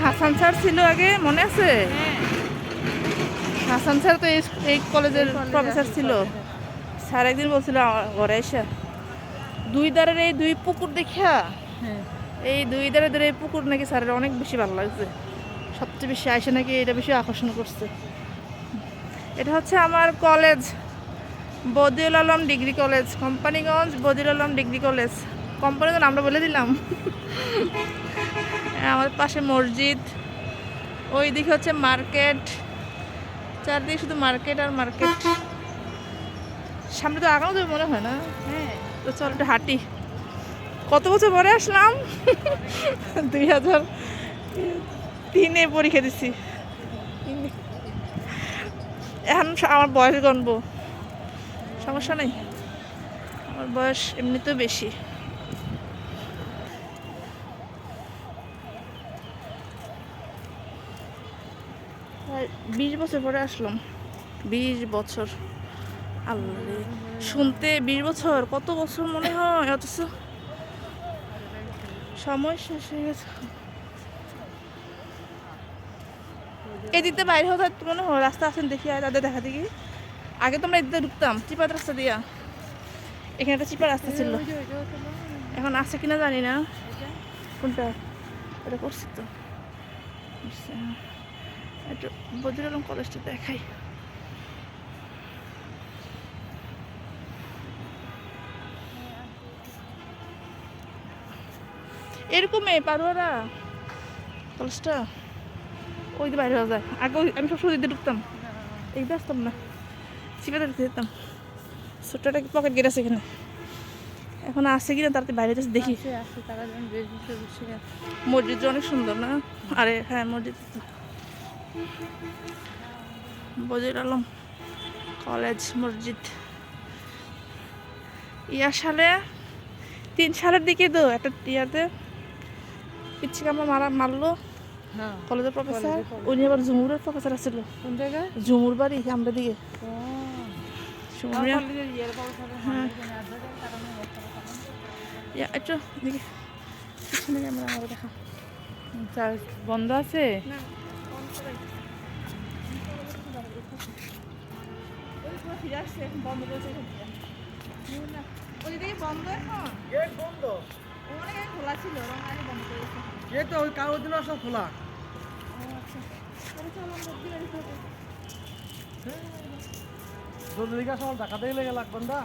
Hasan sir ছিল আগে, মনে আছে? হাসান স্যার তো এই কলেজের প্রফেসর ছিল। স্যার একদিন বলছিল আমার ঘরে এসে, দুই ধারের এই দুই পুকুর দেখা, এই দুই ধারে ধারে এই পুকুর নাকি স্যারের অনেক বেশি ভালো লাগছে, সবচেয়ে বেশি আইসে নাকি এটা বেশি আকর্ষণ করছে। এটা হচ্ছে আমার college, Badiul Alam degree college, Companiganj Badiul Alam degree college. Companiganj আমরা বলে দিলাম। আমাদের পাশে মসজিদ, ওই দিকে হচ্ছে মার্কেট, চারদিকে শুধু মার্কেট আর মার্কেট। সামনে তো আগানো যাবে মনে হয় না। তো চল একটু হাঁটি। কত বছর পরে আসলাম? 2003-এ পরীক্ষা দিছি। এখন আমার বয়স গণবো, সমস্যা নেই, আমার বয়স এমনিতেও বেশি। 20 বছর পরে আসলাম, 20 বছর। আল্লাহ রে, শুনতে 20 বছর, কত বছর মনে হয়, অথচ সময় শেষ হয়ে গেছে। এদিকে বাইরে হতে মনে হয় রাস্তা আসেন, দেখি আর তাদের দেখা দেখি। আগে তো আমরা এদিকে ঢুকতাম চিপার রাস্তা দিয়া, এখানে একটা চিপার রাস্তা ছিল, এখন আছে কিনা জানি না। কোনটা? এটা করছি তো, একটু বদিউল আলম কলেজটা দেখাই। এরকমই পারুয়ারা কলেজটা, ওই দিয়ে বাইরে হওয়া যায়। আগে আমি সবসময় দিতে ঢুকতাম, এইদিকে আসতাম না, চিপাতে ঢুকতে যেতাম। ছোট্ট একটা পকেট গেট আছে এখানে, এখন আসছে কিনা তাড়াতাড়ি বাইরে যাচ্ছে দেখি। মসজিদটা অনেক সুন্দর না? আরে হ্যাঁ, মসজিদ বদিউল আলম কলেজ মসজিদ। সালে 3 সালের দিকে তো একটা ইয়াতে পিচ্ছি কামড় মারলো কলেজের প্রফেসর, উনি আবার ঝুমুরের প্রফেসর আসছিল। কোন জায়গায়? ঝুমুর বাড়ি আমরা দিকে। একটু দেখি পিছনে ক্যামেরা আমার দেখা বন্ধ আছে। বন্ধ করেছে, বন্ধ এখন গেট বন্ধ, অনেক আগে খোলা ছিল, রঙালি বন্ধ করেছে। গেট তো ওই কাগজ দিন সব খোলা। জলদি দিকে সব ঢাকা দিয়ে লেগে লাগবেন না।